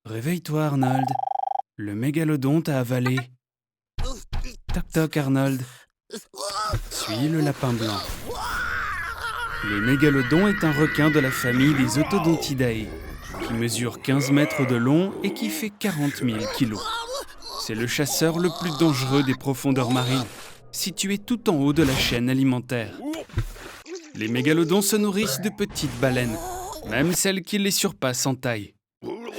Réveille-toi, Arnold. Le mégalodon t'a avalé. Toc toc, Arnold. Suis le lapin blanc. Le mégalodon est un requin de la famille des Otodontidae, qui mesure 15 mètres de long et qui fait 40 000 kilos. C'est le chasseur le plus dangereux des profondeurs marines, situé tout en haut de la chaîne alimentaire. Les mégalodons se nourrissent de petites baleines, même celles qui les surpassent en taille.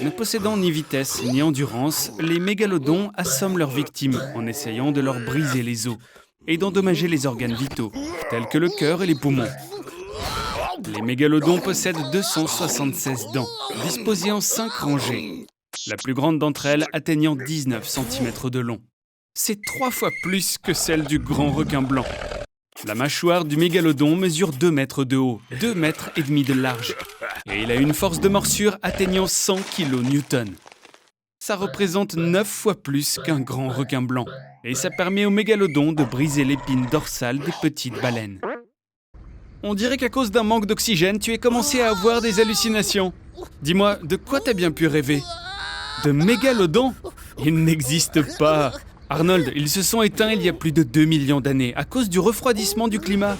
Ne possédant ni vitesse ni endurance, les mégalodons assomment leurs victimes en essayant de leur briser les os et d'endommager les organes vitaux, tels que le cœur et les poumons. Les mégalodons possèdent 276 dents, disposées en 5 rangées, la plus grande d'entre elles atteignant 19 cm de long. C'est 3 fois plus que celle du grand requin blanc. La mâchoire du mégalodon mesure 2 mètres de haut, 2 mètres et demi de large, et il a une force de morsure atteignant 100 kN. Ça représente 9 fois plus qu'un grand requin blanc, et ça permet au mégalodon de briser l'épine dorsale des petites baleines. On dirait qu'à cause d'un manque d'oxygène, tu es commencé à avoir des hallucinations. Dis-moi, de quoi t'as bien pu rêver? De mégalodons? Ils n'existent pas. Arnold, ils se sont éteints il y a plus de 2 millions d'années à cause du refroidissement du climat.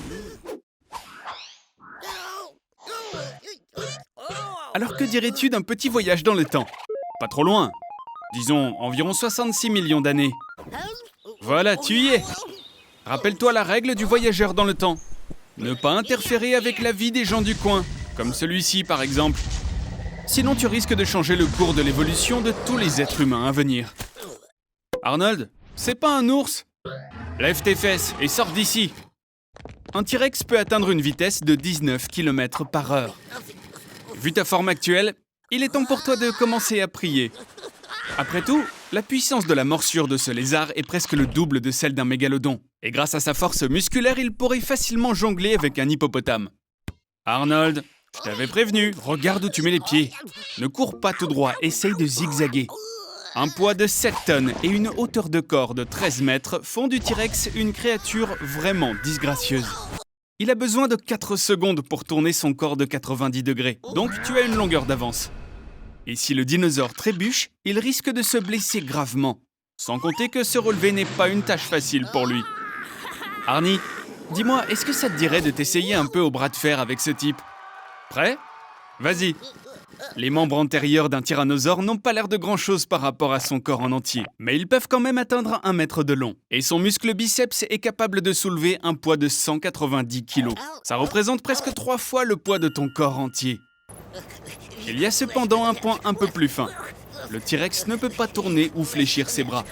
Alors que dirais-tu d'un petit voyage dans le temps? Pas trop loin. Disons environ 66 millions d'années. Voilà, tu y es. Rappelle-toi la règle du voyageur dans le temps. Ne pas interférer avec la vie des gens du coin, comme celui-ci par exemple. Sinon tu risques de changer le cours de l'évolution de tous les êtres humains à venir. Arnold, c'est pas un ours? Lève tes fesses et sors d'ici. Un T-Rex peut atteindre une vitesse de 19 km/h. Vu ta forme actuelle, il est temps pour toi de commencer à prier. Après tout, la puissance de la morsure de ce lézard est presque le double de celle d'un mégalodon. Et grâce à sa force musculaire, il pourrait facilement jongler avec un hippopotame. Arnold, je t'avais prévenu, regarde où tu mets les pieds. Ne cours pas tout droit, essaye de zigzaguer. Un poids de 7 tonnes et une hauteur de corps de 13 mètres font du T-Rex une créature vraiment disgracieuse. Il a besoin de 4 secondes pour tourner son corps de 90 degrés, donc tu as une longueur d'avance. Et si le dinosaure trébuche, il risque de se blesser gravement. Sans compter que se relever n'est pas une tâche facile pour lui. Arnie, dis-moi, est-ce que ça te dirait de t'essayer un peu au bras de fer avec ce type? Prêt? Vas-y. Les membres antérieurs d'un tyrannosaure n'ont pas l'air de grand-chose par rapport à son corps en entier, mais ils peuvent quand même atteindre 1 mètre de long. Et son muscle biceps est capable de soulever un poids de 190 kg. Ça représente presque 3 fois le poids de ton corps entier. Il y a cependant un point un peu plus fin. Le T-Rex ne peut pas tourner ou fléchir ses bras.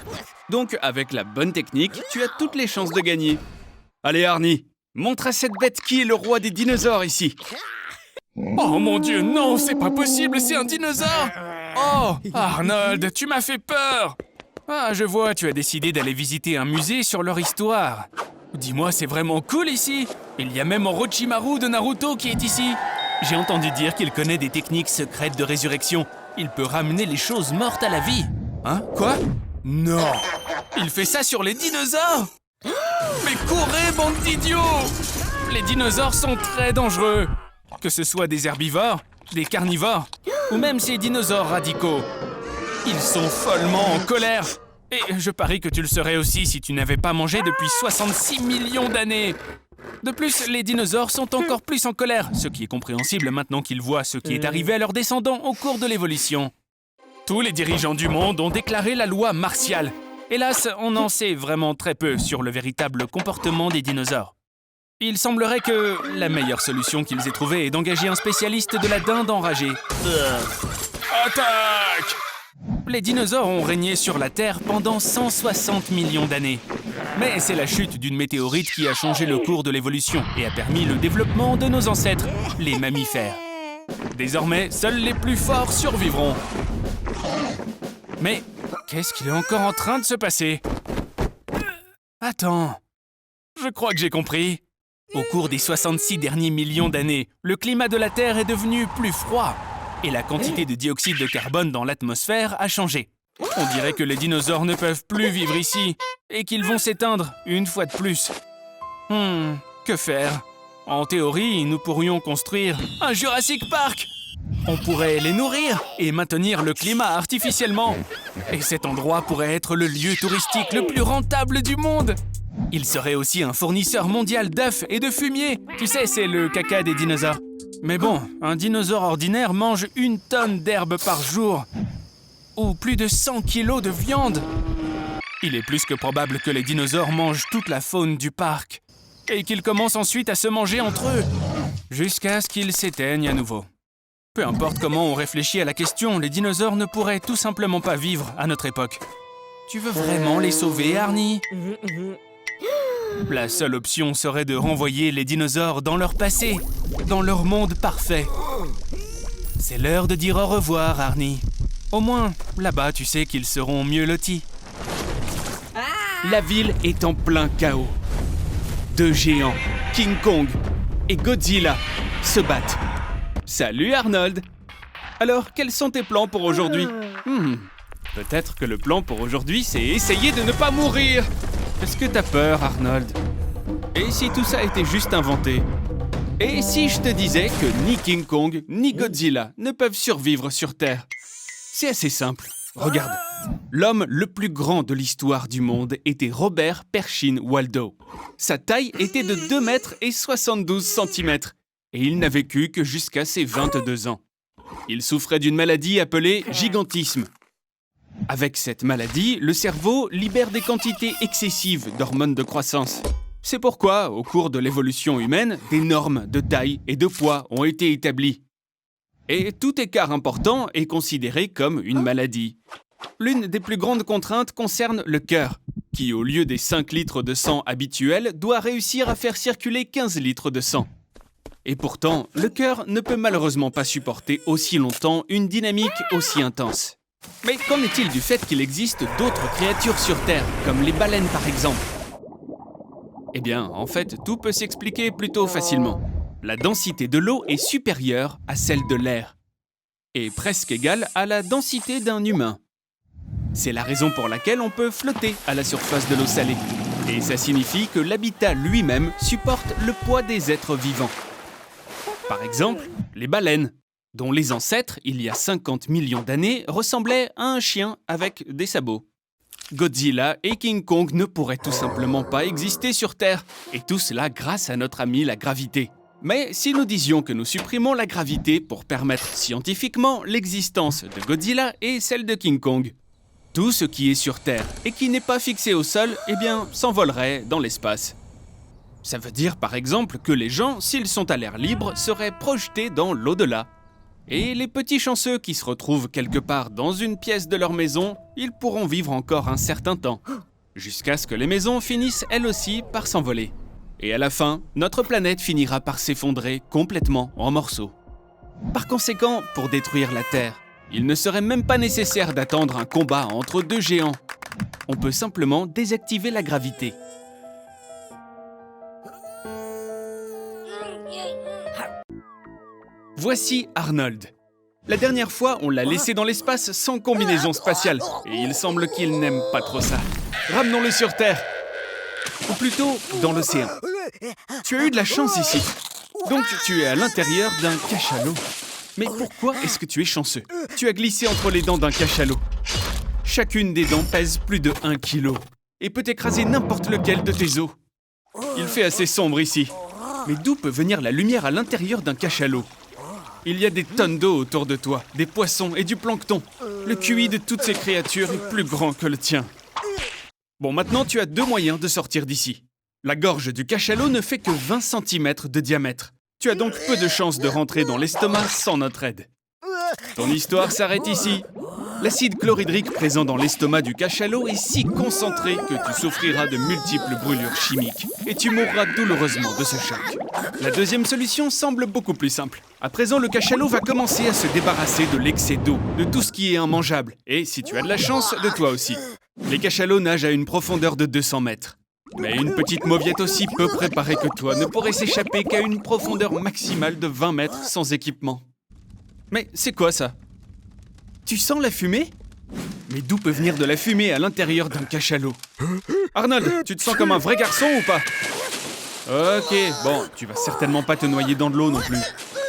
Donc, avec la bonne technique, tu as toutes les chances de gagner. Allez, Arnie, montre à cette bête qui est le roi des dinosaures ici. Oh mon Dieu, non, c'est pas possible, c'est un dinosaure! Oh, Arnold, tu m'as fait peur! Ah, je vois, tu as décidé d'aller visiter un musée sur leur histoire. Dis-moi, c'est vraiment cool ici! Il y a même Orochimaru de Naruto qui est ici. J'ai entendu dire qu'il connaît des techniques secrètes de résurrection. Il peut ramener les choses mortes à la vie. Hein? Quoi? Non! Il fait ça sur les dinosaures! Mais courez, bande d'idiots! Les dinosaures sont très dangereux. Que ce soit des herbivores, des carnivores, ou même ces dinosaures radicaux. Ils sont follement en colère. Et je parie que tu le serais aussi si tu n'avais pas mangé depuis 66 millions d'années. De plus, les dinosaures sont encore plus en colère, ce qui est compréhensible maintenant qu'ils voient ce qui est arrivé à leurs descendants au cours de l'évolution. Tous les dirigeants du monde ont déclaré la loi martiale. Hélas, on en sait vraiment très peu sur le véritable comportement des dinosaures. Il semblerait que la meilleure solution qu'ils aient trouvée est d'engager un spécialiste de la dinde enragée. Attaque! Les dinosaures ont régné sur la Terre pendant 160 millions d'années. Mais c'est la chute d'une météorite qui a changé le cours de l'évolution et a permis le développement de nos ancêtres, les mammifères. Désormais, seuls les plus forts survivront. Mais qu'est-ce qu'il est encore en train de se passer? Attends, je crois que j'ai compris. Au cours des 66 derniers millions d'années, le climat de la Terre est devenu plus froid et la quantité de dioxyde de carbone dans l'atmosphère a changé. On dirait que les dinosaures ne peuvent plus vivre ici et qu'ils vont s'éteindre une fois de plus. Que faire? En théorie, nous pourrions construire un Jurassic Park. On pourrait les nourrir et maintenir le climat artificiellement. Et cet endroit pourrait être le lieu touristique le plus rentable du monde. Il serait aussi un fournisseur mondial d'œufs et de fumier. Tu sais, c'est le caca des dinosaures. Mais bon, un dinosaure ordinaire mange 1 tonne d'herbe par jour. Ou plus de 100 kilos de viande. Il est plus que probable que les dinosaures mangent toute la faune du parc. Et qu'ils commencent ensuite à se manger entre eux. Jusqu'à ce qu'ils s'éteignent à nouveau. Peu importe comment on réfléchit à la question, les dinosaures ne pourraient tout simplement pas vivre à notre époque. Tu veux vraiment les sauver, Arnie ? La seule option serait de renvoyer les dinosaures dans leur passé, dans leur monde parfait. C'est l'heure de dire au revoir, Arnie. Au moins, là-bas, tu sais qu'ils seront mieux lotis. La ville est en plein chaos. 2 géants, King Kong et Godzilla, se battent. Salut Arnold! Alors, quels sont tes plans pour aujourd'hui? Peut-être que le plan pour aujourd'hui, c'est essayer de ne pas mourir! Est-ce que t'as peur, Arnold? Et si tout ça était juste inventé? Et si je te disais que ni King Kong, ni Godzilla ne peuvent survivre sur Terre? C'est assez simple. Regarde. L'homme le plus grand de l'histoire du monde était Robert Pershing Waldo. Sa taille était de 2 mètres et 72 centimètres. Et il n'a vécu que jusqu'à ses 22 ans. Il souffrait d'une maladie appelée gigantisme. Avec cette maladie, le cerveau libère des quantités excessives d'hormones de croissance. C'est pourquoi, au cours de l'évolution humaine, des normes de taille et de poids ont été établies. Et tout écart important est considéré comme une maladie. L'une des plus grandes contraintes concerne le cœur, qui, au lieu des 5 litres de sang habituels, doit réussir à faire circuler 15 litres de sang. Et pourtant, le cœur ne peut malheureusement pas supporter aussi longtemps une dynamique aussi intense. Mais qu'en est-il du fait qu'il existe d'autres créatures sur Terre, comme les baleines par exemple? Eh bien, en fait, tout peut s'expliquer plutôt facilement. La densité de l'eau est supérieure à celle de l'air, et presque égale à la densité d'un humain. C'est la raison pour laquelle on peut flotter à la surface de l'eau salée. Et ça signifie que l'habitat lui-même supporte le poids des êtres vivants. Par exemple, les baleines, dont les ancêtres, il y a 50 millions d'années, ressemblaient à un chien avec des sabots. Godzilla et King Kong ne pourraient tout simplement pas exister sur Terre, et tout cela grâce à notre ami la gravité. Mais si nous disions que nous supprimons la gravité pour permettre scientifiquement l'existence de Godzilla et celle de King Kong, tout ce qui est sur Terre et qui n'est pas fixé au sol, eh bien, s'envolerait dans l'espace. Ça veut dire par exemple que les gens, s'ils sont à l'air libre, seraient projetés dans l'au-delà. Et les petits chanceux qui se retrouvent quelque part dans une pièce de leur maison, ils pourront vivre encore un certain temps, jusqu'à ce que les maisons finissent elles aussi par s'envoler. Et à la fin, notre planète finira par s'effondrer complètement en morceaux. Par conséquent, pour détruire la Terre, il ne serait même pas nécessaire d'attendre un combat entre 2 géants. On peut simplement désactiver la gravité. Voici Arnold. La dernière fois, on l'a laissé dans l'espace sans combinaison spatiale, et il semble qu'il n'aime pas trop ça. Ramenons-le sur Terre. Ou plutôt, dans l'océan. Tu as eu de la chance ici. Donc, tu es à l'intérieur d'un cachalot. Mais pourquoi est-ce que tu es chanceux? Tu as glissé entre les dents d'un cachalot. Chacune des dents pèse plus de 1 kilo et peut écraser n'importe lequel de tes os. Il fait assez sombre ici. Mais d'où peut venir la lumière à l'intérieur d'un cachalot? Il y a des tonnes d'eau autour de toi, des poissons et du plancton. Le QI de toutes ces créatures est plus grand que le tien. Bon, maintenant tu as 2 moyens de sortir d'ici. La gorge du cachalot ne fait que 20 cm de diamètre. Tu as donc peu de chances de rentrer dans l'estomac sans notre aide. Ton histoire s'arrête ici. L'acide chlorhydrique présent dans l'estomac du cachalot est si concentré que tu souffriras de multiples brûlures chimiques et tu mourras douloureusement de ce choc. La deuxième solution semble beaucoup plus simple. À présent, le cachalot va commencer à se débarrasser de l'excès d'eau, de tout ce qui est immangeable, et si tu as de la chance, de toi aussi. Les cachalots nagent à une profondeur de 200 mètres. Mais une petite mauviette aussi peu préparée que toi ne pourrait s'échapper qu'à une profondeur maximale de 20 mètres sans équipement. Mais c'est quoi ça? Tu sens la fumée? Mais d'où peut venir de la fumée à l'intérieur d'un cachalot? Arnold, tu te sens comme un vrai garçon ou pas? Ok, bon, tu vas certainement pas te noyer dans de l'eau non plus.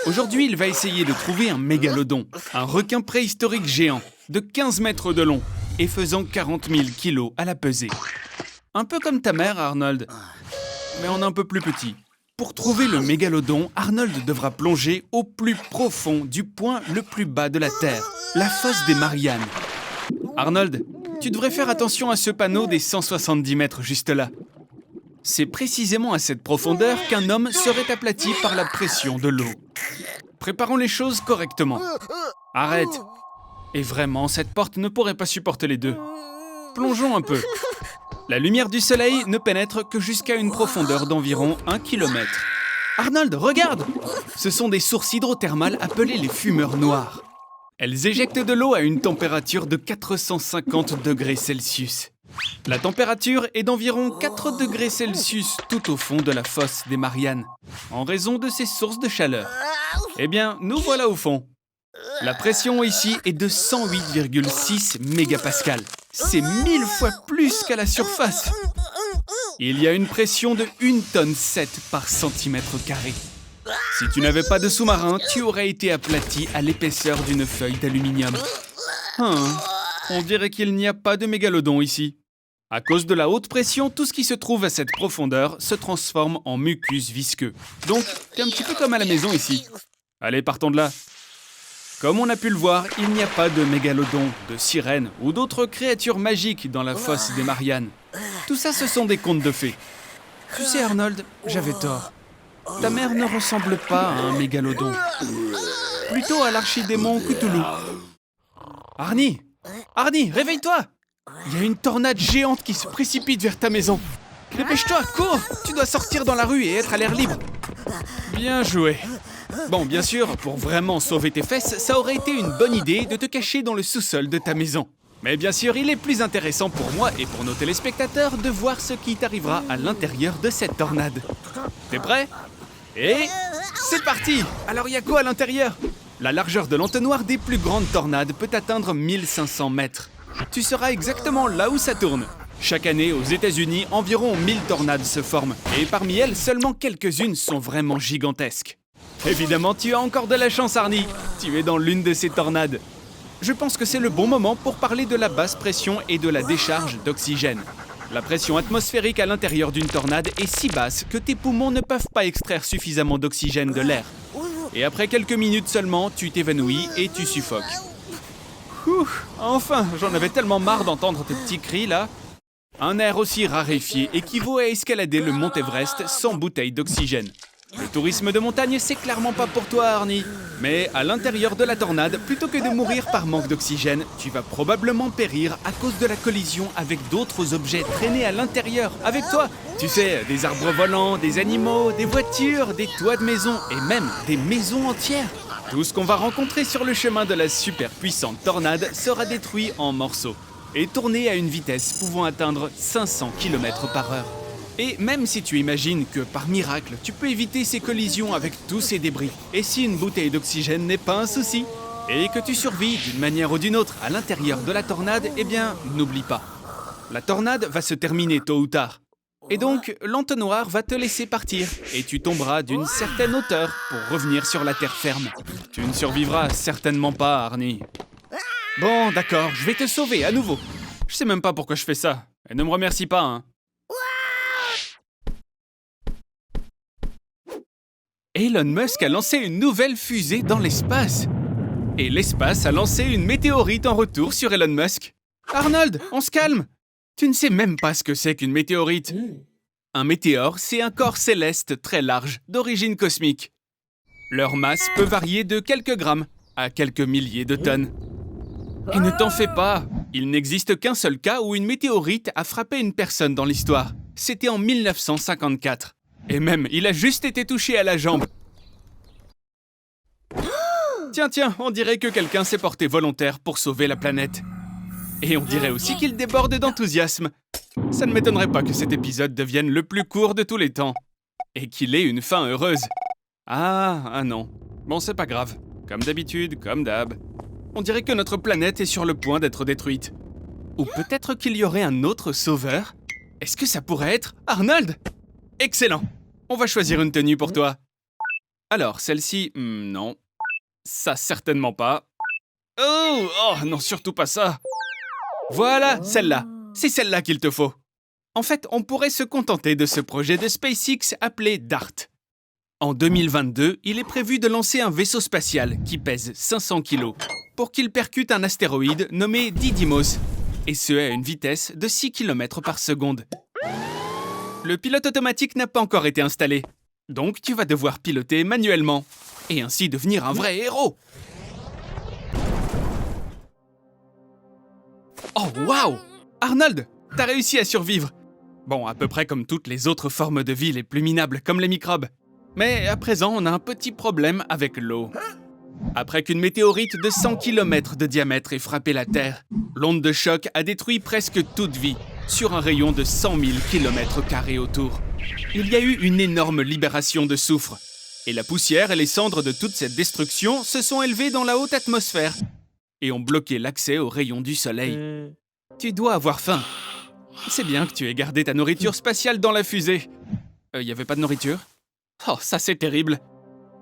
Aujourd'hui, il va essayer de trouver un mégalodon, un requin préhistorique géant, de 15 mètres de long et faisant 40 000 kilos à la pesée. Un peu comme ta mère, Arnold, mais en un peu plus petit. Pour trouver le mégalodon, Arnold devra plonger au plus profond du point le plus bas de la Terre, la fosse des Mariannes. Arnold, tu devrais faire attention à ce panneau des 170 mètres juste là. C'est précisément à cette profondeur qu'un homme serait aplati par la pression de l'eau. Préparons les choses correctement. Arrête. Et vraiment, cette porte ne pourrait pas supporter les deux. Plongeons un peu. La lumière du soleil ne pénètre que jusqu'à une profondeur d'environ 1 km. Arnold, regarde! Ce sont des sources hydrothermales appelées les fumeurs noirs. Elles éjectent de l'eau à une température de 450 degrés Celsius. La température est d'environ 4 degrés Celsius tout au fond de la fosse des Mariannes, en raison de ces sources de chaleur. Eh bien, nous voilà au fond. La pression ici est de 108,6 mégapascales. C'est 1000 fois plus qu'à la surface. Il y a une pression de 1 tonne 7 par centimètre carré. Si tu n'avais pas de sous-marin, tu aurais été aplati à l'épaisseur d'une feuille d'aluminium. On dirait qu'il n'y a pas de mégalodon ici. À cause de la haute pression, tout ce qui se trouve à cette profondeur se transforme en mucus visqueux. Donc, c'est un petit peu comme à la maison ici. Allez, partons de là. Comme on a pu le voir, il n'y a pas de mégalodon, de sirène ou d'autres créatures magiques dans la fosse des Mariannes. Tout ça, ce sont des contes de fées. Tu sais, Arnold, j'avais tort. Ta mère ne ressemble pas à un mégalodon. Plutôt à l'archidémon Cthulhu. Arnie, réveille-toi! Il y a une tornade géante qui se précipite vers ta maison. Dépêche-toi, cours! Tu dois sortir dans la rue et être à l'air libre. Bien joué. Bon, bien sûr, pour vraiment sauver tes fesses, ça aurait été une bonne idée de te cacher dans le sous-sol de ta maison. Mais bien sûr, il est plus intéressant pour moi et pour nos téléspectateurs de voir ce qui t'arrivera à l'intérieur de cette tornade. T'es prêt? Et c'est parti! Alors il y a quoi à l'intérieur? La largeur de l'entonnoir des plus grandes tornades peut atteindre 1500 mètres. Tu seras exactement là où ça tourne. Chaque année, aux États-Unis, environ 1000 tornades se forment. Et parmi elles, seulement quelques-unes sont vraiment gigantesques. Évidemment, tu as encore de la chance, Arnie. Tu es dans l'une de ces tornades. Je pense que c'est le bon moment pour parler de la basse pression et de la décharge d'oxygène. La pression atmosphérique à l'intérieur d'une tornade est si basse que tes poumons ne peuvent pas extraire suffisamment d'oxygène de l'air. Et après quelques minutes seulement, tu t'évanouis et tu suffoques. Enfin, j'en avais tellement marre d'entendre tes petits cris là. Un air aussi raréfié équivaut à escalader le mont Everest sans bouteille d'oxygène. Le tourisme de montagne, c'est clairement pas pour toi, Arnie. Mais à l'intérieur de la tornade, plutôt que de mourir par manque d'oxygène, tu vas probablement périr à cause de la collision avec d'autres objets traînés à l'intérieur, avec toi. Tu sais, des arbres volants, des animaux, des voitures, des toits de maisons et même des maisons entières. Tout ce qu'on va rencontrer sur le chemin de la super puissante tornade sera détruit en morceaux et tourné à une vitesse pouvant atteindre 500 km/h. Et même si tu imagines que, par miracle, tu peux éviter ces collisions avec tous ces débris, et si une bouteille d'oxygène n'est pas un souci, et que tu survis d'une manière ou d'une autre à l'intérieur de la tornade, eh bien, n'oublie pas. La tornade va se terminer tôt ou tard. Et donc, l'entonnoir va te laisser partir, et tu tomberas d'une certaine hauteur pour revenir sur la terre ferme. Tu ne survivras certainement pas, Arnie. Bon, d'accord, je vais te sauver à nouveau. Je sais même pas pourquoi je fais ça, et ne me remercie pas, hein. Elon Musk a lancé une nouvelle fusée dans l'espace. Et l'espace a lancé une météorite en retour sur Elon Musk. Arnold, on se calme. Tu ne sais même pas ce que c'est qu'une météorite. Un météore, c'est un corps céleste très large, d'origine cosmique. Leur masse peut varier de quelques grammes à quelques milliers de tonnes. Et ne t'en fais pas, il n'existe qu'un seul cas où une météorite a frappé une personne dans l'histoire. C'était en 1954. Et même, il a juste été touché à la jambe. Tiens, on dirait que quelqu'un s'est porté volontaire pour sauver la planète. Et on dirait aussi qu'il déborde d'enthousiasme. Ça ne m'étonnerait pas que cet épisode devienne le plus court de tous les temps. Et qu'il ait une fin heureuse. Ah non. Bon, c'est pas grave. Comme d'habitude, comme d'hab. On dirait que notre planète est sur le point d'être détruite. Ou peut-être qu'il y aurait un autre sauveur. Est-ce que ça pourrait être Arnold ? Excellent. On va choisir une tenue pour toi. Alors, celle-ci, non. Ça, certainement pas. Oh, non, surtout pas ça. Voilà, celle-là. C'est celle-là qu'il te faut. En fait, on pourrait se contenter de ce projet de SpaceX appelé DART. En 2022, il est prévu de lancer un vaisseau spatial qui pèse 500 kg pour qu'il percute un astéroïde nommé Didymos, et ce à une vitesse de 6 km par seconde. Le pilote automatique n'a pas encore été installé, donc tu vas devoir piloter manuellement, et ainsi devenir un vrai héros. Oh waouh! Arnold, t'as réussi à survivre. Bon, à peu près comme toutes les autres formes de vie les plus minables, comme les microbes. Mais à présent, on a un petit problème avec l'eau. Après qu'une météorite de 100 km de diamètre ait frappé la Terre, l'onde de choc a détruit presque toute vie, sur un rayon de 100 000 km² autour. Il y a eu une énorme libération de soufre, et la poussière et les cendres de toute cette destruction se sont élevées dans la haute atmosphère, et ont bloqué l'accès aux rayons du soleil. Tu dois avoir faim. C'est bien que tu aies gardé ta nourriture spatiale dans la fusée. Y avait pas de nourriture? Oh, ça c'est terrible.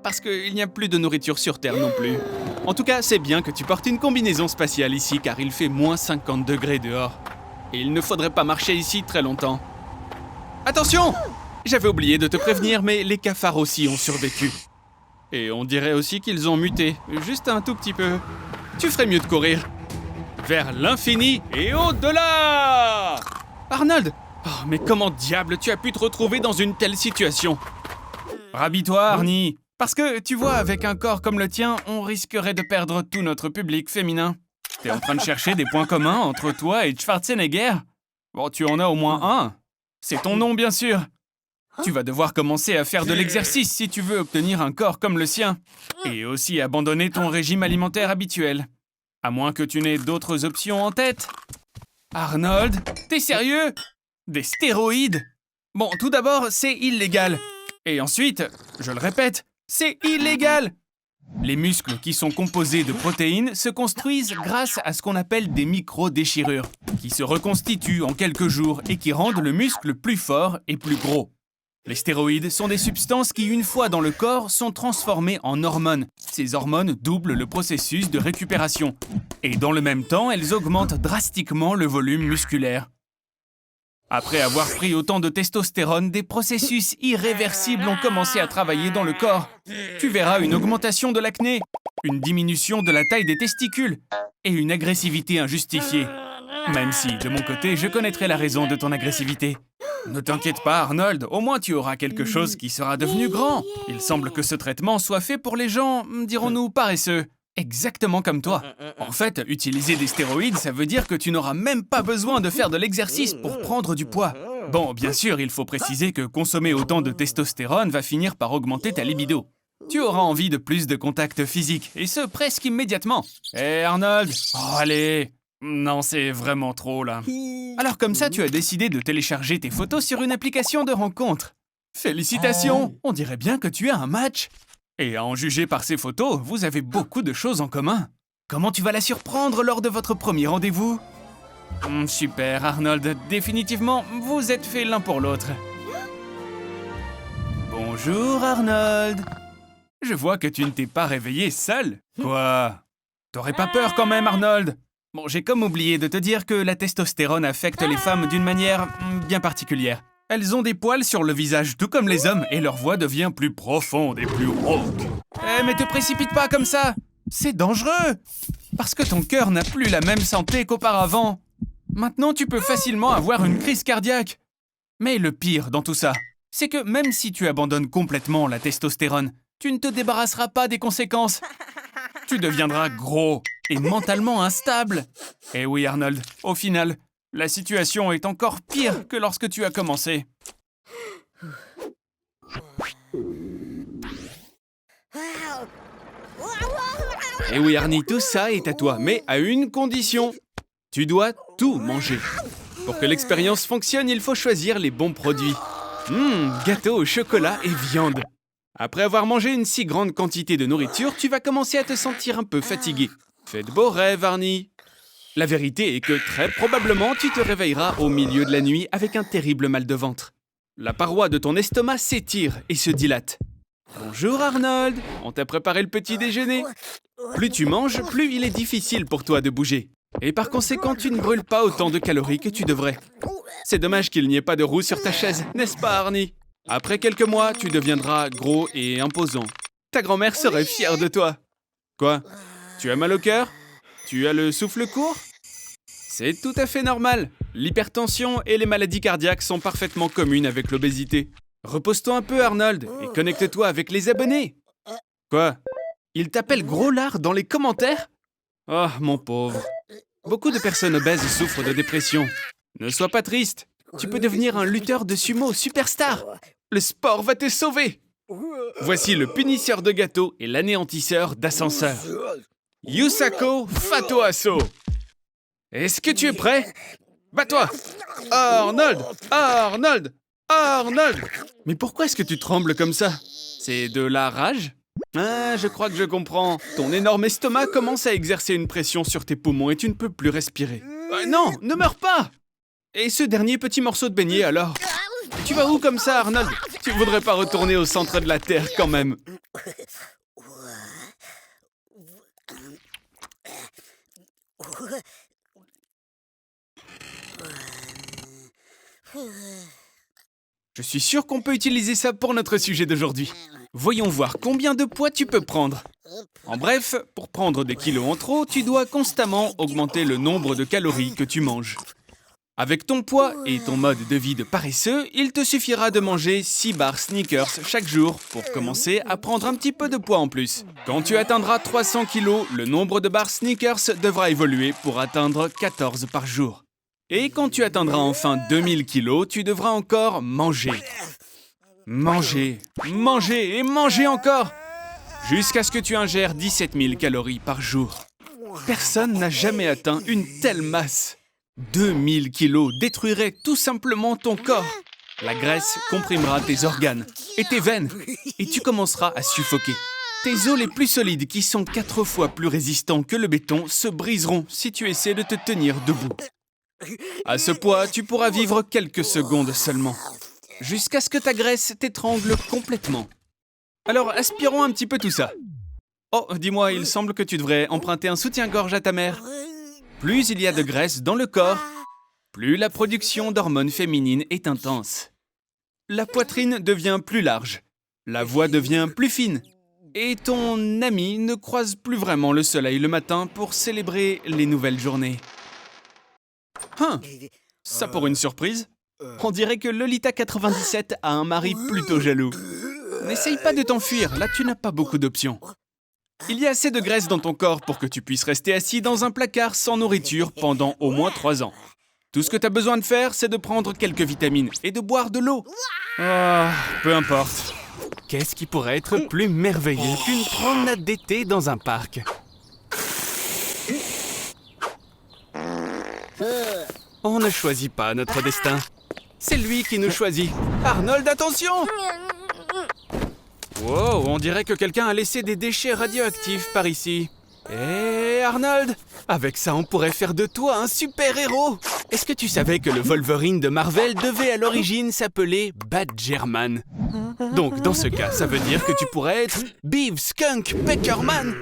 Parce qu'il n'y a plus de nourriture sur Terre non plus. En tout cas, c'est bien que tu portes une combinaison spatiale ici, car il fait moins 50 degrés dehors. Et il ne faudrait pas marcher ici très longtemps. Attention! J'avais oublié de te prévenir, mais les cafards aussi ont survécu. Et on dirait aussi qu'ils ont muté, juste un tout petit peu. Tu ferais mieux de courir. Vers l'infini et au-delà! Arnold! Oh, mais comment diable tu as pu te retrouver dans une telle situation? Rhabille-toi, Arnie. Parce que, tu vois, avec un corps comme le tien, on risquerait de perdre tout notre public féminin. T'es en train de chercher des points communs entre toi et Schwarzenegger? Bon, tu en as au moins un. C'est ton nom, bien sûr. Tu vas devoir commencer à faire de l'exercice si tu veux obtenir un corps comme le sien. Et aussi abandonner ton régime alimentaire habituel. À moins que tu n'aies d'autres options en tête. Arnold, t'es sérieux? Des stéroïdes? Bon, tout d'abord, c'est illégal. Et ensuite, je le répète, c'est illégal! Les muscles qui sont composés de protéines se construisent grâce à ce qu'on appelle des micro-déchirures, qui se reconstituent en quelques jours et qui rendent le muscle plus fort et plus gros. Les stéroïdes sont des substances qui, une fois dans le corps, sont transformées en hormones. Ces hormones doublent le processus de récupération. Et dans le même temps, elles augmentent drastiquement le volume musculaire. Après avoir pris autant de testostérone, des processus irréversibles ont commencé à travailler dans le corps. Tu verras une augmentation de l'acné, une diminution de la taille des testicules et une agressivité injustifiée. Même si, de mon côté, je connaîtrai la raison de ton agressivité. Ne t'inquiète pas, Arnold, au moins tu auras quelque chose qui sera devenu grand. Il semble que ce traitement soit fait pour les gens, dirons-nous, paresseux. Exactement comme toi. En fait, utiliser des stéroïdes, ça veut dire que tu n'auras même pas besoin de faire de l'exercice pour prendre du poids. Bon, bien sûr, il faut préciser que consommer autant de testostérone va finir par augmenter ta libido. Tu auras envie de plus de contact physique, et ce, presque immédiatement. Hé, Arnold! Oh, allez! Non, c'est vraiment trop, là. Alors comme ça, tu as décidé de télécharger tes photos sur une application de rencontre. Félicitations! On dirait bien que tu as un match. Et à en juger par ces photos, vous avez beaucoup de choses en commun. Comment tu vas la surprendre lors de votre premier rendez-vous? Super, Arnold. Définitivement, vous êtes faits l'un pour l'autre. Bonjour, Arnold. Je vois que tu ne t'es pas réveillé seul. Quoi? T'aurais pas peur quand même, Arnold? Bon, j'ai comme oublié de te dire que la testostérone affecte les femmes d'une manière bien particulière. Elles ont des poils sur le visage, tout comme les hommes, et leur voix devient plus profonde et plus rauque. Eh, mais te précipite pas comme ça! C'est dangereux! Parce que ton cœur n'a plus la même santé qu'auparavant. Maintenant, tu peux facilement avoir une crise cardiaque. Mais le pire dans tout ça, c'est que même si tu abandonnes complètement la testostérone, tu ne te débarrasseras pas des conséquences. Tu deviendras gros et mentalement instable. Eh oui, Arnold, au final, la situation est encore pire que lorsque tu as commencé. Eh oui, Arnie, tout ça est à toi, mais à une condition. Tu dois tout manger. Pour que l'expérience fonctionne, il faut choisir les bons produits. Gâteau au chocolat et viande. Après avoir mangé une si grande quantité de nourriture, tu vas commencer à te sentir un peu fatigué. Fais de beaux rêves, Arnie. La vérité est que très probablement, tu te réveilleras au milieu de la nuit avec un terrible mal de ventre. La paroi de ton estomac s'étire et se dilate. Bonjour Arnold, on t'a préparé le petit déjeuner. Plus tu manges, plus il est difficile pour toi de bouger. Et par conséquent, tu ne brûles pas autant de calories que tu devrais. C'est dommage qu'il n'y ait pas de roue sur ta chaise, n'est-ce pas Arnie? Après quelques mois, tu deviendras gros et imposant. Ta grand-mère serait fière de toi. Quoi? Tu as mal au cœur? Tu as le souffle court? C'est tout à fait normal. L'hypertension et les maladies cardiaques sont parfaitement communes avec l'obésité. Repose-toi un peu, Arnold, et connecte-toi avec les abonnés. Quoi? Ils t'appellent gros lard dans les commentaires? Oh, mon pauvre. Beaucoup de personnes obèses souffrent de dépression. Ne sois pas triste. Tu peux devenir un lutteur de sumo superstar. Le sport va te sauver. Voici le punisseur de gâteaux et l'anéantisseur d'ascenseurs. Yusako Fatoaso. Est-ce que tu es prêt? Bats-toi! Arnold! Arnold! Arnold! Mais pourquoi est-ce que tu trembles comme ça? C'est de la rage? Ah, je crois que je comprends. Ton énorme estomac commence à exercer une pression sur tes poumons et tu ne peux plus respirer. Non, ne meurs pas! Et ce dernier petit morceau de beignet alors? Tu vas où comme ça, Arnold? Tu voudrais pas retourner au centre de la Terre quand même? Je suis sûr qu'on peut utiliser ça pour notre sujet d'aujourd'hui. Voyons voir combien de poids tu peux prendre. En bref, pour prendre des kilos en trop, tu dois constamment augmenter le nombre de calories que tu manges. Avec ton poids et ton mode de vie de paresseux, il te suffira de manger 6 barres Snickers chaque jour pour commencer à prendre un petit peu de poids en plus. Quand tu atteindras 300 kilos, le nombre de barres Snickers devra évoluer pour atteindre 14 par jour. Et quand tu atteindras enfin 2000 kilos, tu devras encore manger. Manger, manger et manger encore, jusqu'à ce que tu ingères 17 000 calories par jour. Personne n'a jamais atteint une telle masse. 2000 kilos détruiraient tout simplement ton corps. La graisse comprimera tes organes et tes veines, et tu commenceras à suffoquer. Tes os les plus solides, qui sont 4 fois plus résistants que le béton, se briseront si tu essaies de te tenir debout. À ce poids, tu pourras vivre quelques secondes seulement, jusqu'à ce que ta graisse t'étrangle complètement. Alors, aspirons un petit peu tout ça. Oh, dis-moi, il semble que tu devrais emprunter un soutien-gorge à ta mère. Plus il y a de graisse dans le corps, plus la production d'hormones féminines est intense. La poitrine devient plus large, la voix devient plus fine, et ton ami ne croise plus vraiment le soleil le matin pour célébrer les nouvelles journées. Ça pour une surprise? On dirait que Lolita 97 a un mari plutôt jaloux. N'essaye pas de t'enfuir, là tu n'as pas beaucoup d'options. Il y a assez de graisse dans ton corps pour que tu puisses rester assis dans un placard sans nourriture pendant au moins 3 ans. Tout ce que tu as besoin de faire, c'est de prendre quelques vitamines et de boire de l'eau. Peu importe. Qu'est-ce qui pourrait être plus merveilleux qu'une promenade d'été dans un parc? On ne choisit pas notre destin. C'est lui qui nous choisit. Arnold, attention! Wow, on dirait que quelqu'un a laissé des déchets radioactifs par ici. Hé, Arnold! Avec ça, on pourrait faire de toi un super-héros! Est-ce que tu savais que le Wolverine de Marvel devait à l'origine s'appeler Badgerman? Donc, dans ce cas, ça veut dire que tu pourrais être Beav Skunk Peckerman!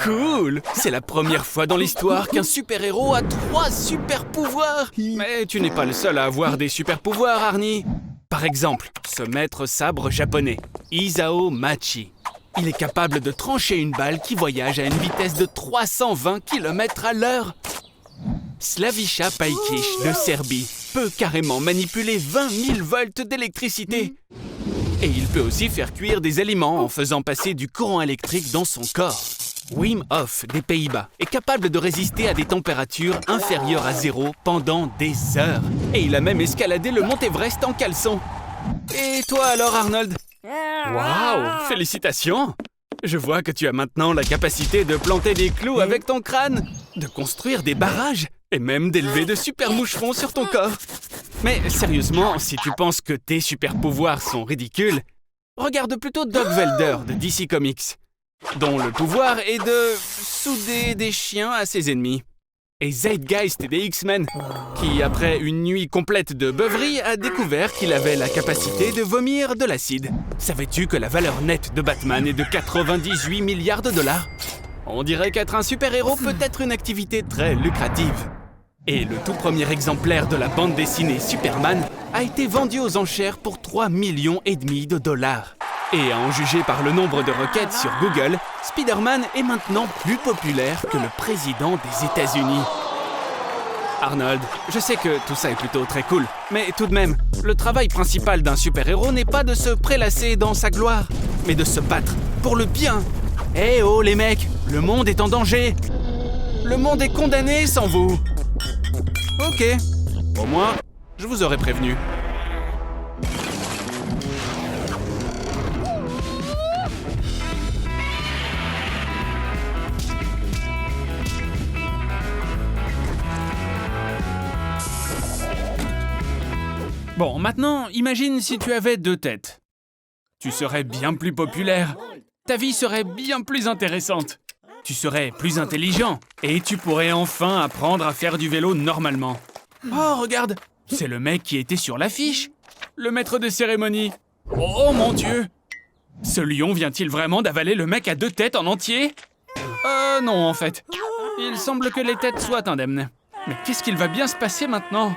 Cool! C'est la première fois dans l'histoire qu'un super-héros a 3 super-pouvoirs! Mais tu n'es pas le seul à avoir des super-pouvoirs, Arnie! Par exemple, ce maître sabre japonais, Isao Machi. Il est capable de trancher une balle qui voyage à une vitesse de 320 km à l'heure. Slaviša Pajkić de Serbie peut carrément manipuler 20 000 volts d'électricité. Et il peut aussi faire cuire des aliments en faisant passer du courant électrique dans son corps. Wim Hof des Pays-Bas est capable de résister à des températures inférieures à 0 pendant des heures. Et il a même escaladé le Mont Everest en caleçon. Et toi alors, Arnold? Waouh, félicitations! Je vois que tu as maintenant la capacité de planter des clous avec ton crâne, de construire des barrages et même d'élever de super moucherons sur ton corps. Mais sérieusement, si tu penses que tes super pouvoirs sont ridicules, regarde plutôt Doc Velder de DC Comics, dont le pouvoir est de souder des chiens à ses ennemis. et Zeitgeist des X-Men, qui, après une nuit complète de beuverie, a découvert qu'il avait la capacité de vomir de l'acide. Savais-tu que la valeur nette de Batman est de 98 milliards de dollars? On dirait qu'être un super-héros peut être une activité très lucrative. Et le tout premier exemplaire de la bande dessinée Superman a été vendu aux enchères pour 3,5 millions de dollars. Et à en juger par le nombre de requêtes sur Google, Spider-Man est maintenant plus populaire que le président des États-Unis. Arnold, je sais que tout ça est plutôt très cool, mais tout de même, le travail principal d'un super-héros n'est pas de se prélasser dans sa gloire, mais de se battre pour le bien. Eh oh les mecs, le monde est en danger. Le monde est condamné sans vous. Ok, au moins, je vous aurais prévenu. Bon, maintenant, imagine si tu avais 2 têtes. Tu serais bien plus populaire. Ta vie serait bien plus intéressante. Tu serais plus intelligent. Et tu pourrais enfin apprendre à faire du vélo normalement. Oh, regarde, c'est le mec qui était sur l'affiche. Le maître de cérémonie. Oh mon Dieu! Ce lion vient-il vraiment d'avaler le mec à 2 têtes en entier? Non, en fait. Il semble que les têtes soient indemnes. Mais qu'est-ce qu'il va bien se passer maintenant?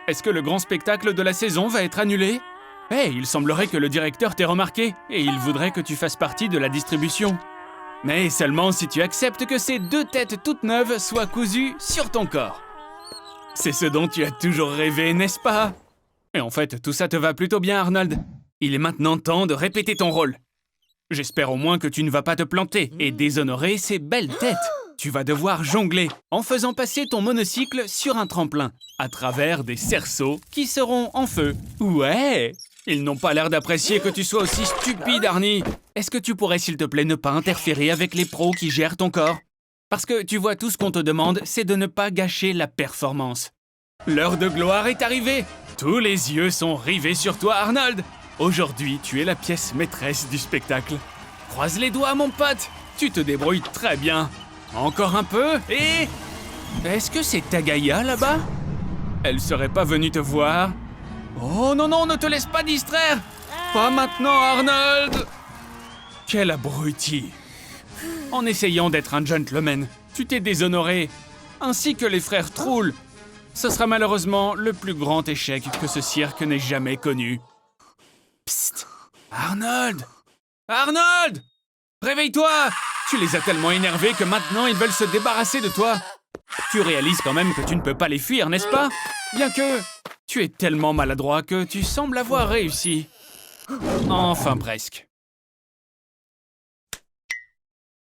Est-ce que le grand spectacle de la saison va être annulé? Il semblerait que le directeur t'ait remarqué et il voudrait que tu fasses partie de la distribution. Mais seulement si tu acceptes que ces 2 têtes toutes neuves soient cousues sur ton corps. C'est ce dont tu as toujours rêvé, n'est-ce pas? Et en fait, tout ça te va plutôt bien, Arnold. Il est maintenant temps de répéter ton rôle. J'espère au moins que tu ne vas pas te planter et déshonorer ces belles têtes. Tu vas devoir jongler en faisant passer ton monocycle sur un tremplin, à travers des cerceaux qui seront en feu. Ouais! Ils n'ont pas l'air d'apprécier que tu sois aussi stupide, Arnie. Est-ce que tu pourrais, s'il te plaît, ne pas interférer avec les pros qui gèrent ton corps? Parce que tu vois, tout ce qu'on te demande, c'est de ne pas gâcher la performance. L'heure de gloire est arrivée. Tous les yeux sont rivés sur toi, Arnold. Aujourd'hui, tu es la pièce maîtresse du spectacle. Croise les doigts, mon pote. Tu te débrouilles très bien. Encore un peu, et... Est-ce que c'est Tagaya, là-bas? Elle serait pas venue te voir? Oh non, non, ne te laisse pas distraire! Pas maintenant, Arnold! Quel abruti! En essayant d'être un gentleman, tu t'es déshonoré, ainsi que les frères Troul. Ce sera malheureusement le plus grand échec que ce cirque n'ait jamais connu. Psst! Arnold! Arnold! Réveille-toi! Tu les as tellement énervés que maintenant ils veulent se débarrasser de toi. Tu réalises quand même que tu ne peux pas les fuir, n'est-ce pas? Bien que tu es tellement maladroit que tu sembles avoir réussi. Enfin presque.